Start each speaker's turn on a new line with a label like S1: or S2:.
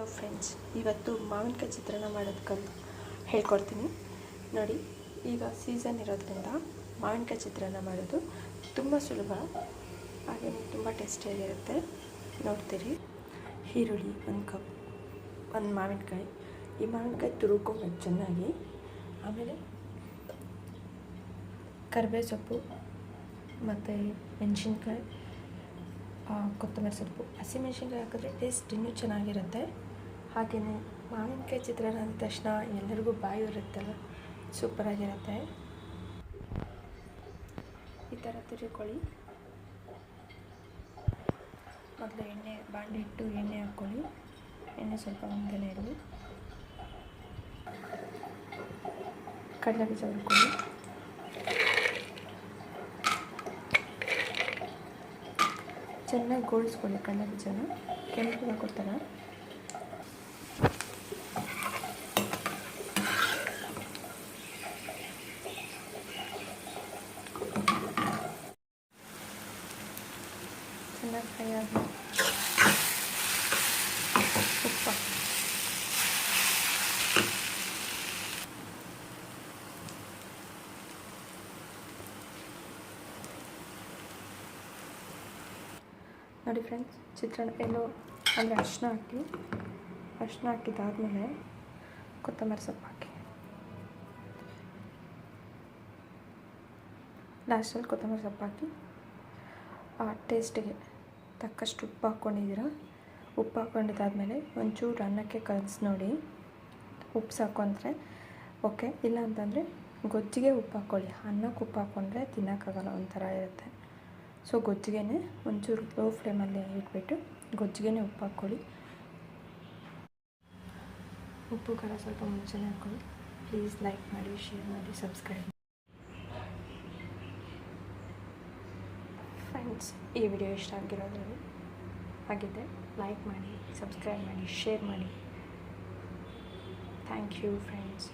S1: Hello friends, ಇವತ್ತು ಮಾವಿನಕಾಯಿ ಚಿತ್ರಾನ್ನ ಮಾಡೋದು ಹೇಳ್ಕೊಡ್ತೀನಿ ನೋಡಿ. ಈಗ ಸೀಸನ್ ಇರೋದ್ರಿಂದ ಮಾವಿನಕಾಯಿ ಚಿತ್ರಾನ್ನ ಮಾಡೋದು ತುಂಬ ಸುಲಭ, ಹಾಗೆ ತುಂಬ ಟೇಸ್ಟಿಯಾಗಿರುತ್ತೆ. ನೋಡ್ತೀರಿ, ಈರುಳ್ಳಿ 1 ಕಪ್, 1 ಮಾವಿನಕಾಯಿ. ಈ ಮಾವಿನಕಾಯಿ ತುರುಕೋಬೇಕು ಚೆನ್ನಾಗಿ. ಆಮೇಲೆ ಕರಿಬೇವು ಸೊಪ್ಪು ಮತ್ತು ಮೆಣಸಿನ್ಕಾಯಿ, ಕೊತ್ತಂಬರಿ ಸೊಪ್ಪು. ಹಸಿಮೆಣಸಿನ್ಕಾಯಿ ಹಾಕಿದ್ರೆ ಟೇಸ್ಟ್ ಇನ್ನೂ ಚೆನ್ನಾಗಿರುತ್ತೆ. ಹಾಗೆಯೇ ಮಾವಿನಕಾಯಿ ಚಿತ್ರಾನ್ನ ಅಂದ ತಕ್ಷಣ ಎಲ್ಲರಿಗೂ ಬಾಯಿ ಇರುತ್ತಲ್ಲ, ಸೂಪರಾಗಿರುತ್ತೆ. ಈ ಥರ ತಿರುಕೊಳ್ಳಿ. ಮೊದಲು ಬಾಣಲೆ ಇಟ್ಟು ಎಣ್ಣೆ ಹಾಕ್ಕೊಳ್ಳಿ. ಎಣ್ಣೆ ಸ್ವಲ್ಪ ಮುಂದೆನೇ ಇರಲಿ. ಕಡಲೆ ಬೀಜ ಹುರ್ಕೊಳ್ಳಿ. ಚೆನ್ನಾಗಿ ಗೋಳಿಸ್ಕೊಳ್ಳಿ. ಕಡಲೆ ಬೀಜನ ಕೆಂಪು ಹಾಕೋತಾರ. ಚೆನ್ನಾಗಿ ಫ್ರೈ ಆಗಿ ಉಪ್ಪು ನೋಡಿ ಫ್ರೆಂಡ್ಸ್, ಚಿತ್ರಾನ್ನ ಎಲ್ಲೋ ಅಂದರೆ ಅರಿಶಿನ ಹಾಕಿದ್ದಾದಮೇಲೆ ಕೊತ್ತಂಬರಿ ಸೊಪ್ಪು ಹಾಕಿ. ಲಾಸ್ಟಲ್ಲಿ ಕೊತ್ತಂಬರಿ ಸೊಪ್ಪು ಹಾಕಿ ಟೇಸ್ಟಿಗೆ ತಕ್ಕಷ್ಟು ಉಪ್ಪು ಹಾಕ್ಕೊಂಡಿದ್ದೀರ. ಉಪ್ಪು ಹಾಕ್ಕೊಂಡಿದ್ದಾದಮೇಲೆ ಒಂಚೂರು ಅನ್ನಕ್ಕೆ ಕಲಸಿ ನೋಡಿ. ಉಪ್ಪು ಸಾಕು ಅಂದರೆ ಓಕೆ, ಇಲ್ಲ ಅಂತಂದರೆ ಗೊಜ್ಜಿಗೆ ಉಪ್ಪು ಹಾಕ್ಕೊಳ್ಳಿ. ಅನ್ನಕ್ಕೆ ಉಪ್ಪು ಹಾಕ್ಕೊಂಡ್ರೆ ತಿನ್ನೋಕ್ಕಾಗಲ್ಲ, ಒಂಥರ ಇರುತ್ತೆ. ಸೊ ಗೊಜ್ಜಿಗೆ ಒಂಚೂರು ಲೋ ಫ್ಲೇಮಲ್ಲಿ ಇಟ್ಬಿಟ್ಟು ಗೊಜ್ಜಿಗೆ ಉಪ್ಪು ಹಾಕ್ಕೊಳ್ಳಿ. ಉಪ್ಪು ಖಾರ ಸ್ವಲ್ಪ ಮುಂಚೆನೇ ಹಾಕ್ಕೊಳ್ಳಿ. ಪ್ಲೀಸ್ ಲೈಕ್ ಮಾಡಿ, ಶೇರ್ ಮಾಡಿ, ಸಬ್ಸ್ಕ್ರೈಬ್ ಮಾಡಿ. ಫ್ರೆಂಡ್ಸ್, ಈ ವಿಡಿಯೋ ಇಷ್ಟ ಆಗಿದ್ದರೆ ಲೈಕ್ ಮಾಡಿ, ಸಬ್ಸ್ಕ್ರೈಬ್ ಮಾಡಿ, ಶೇರ್ ಮಾಡಿ. Thank you friends.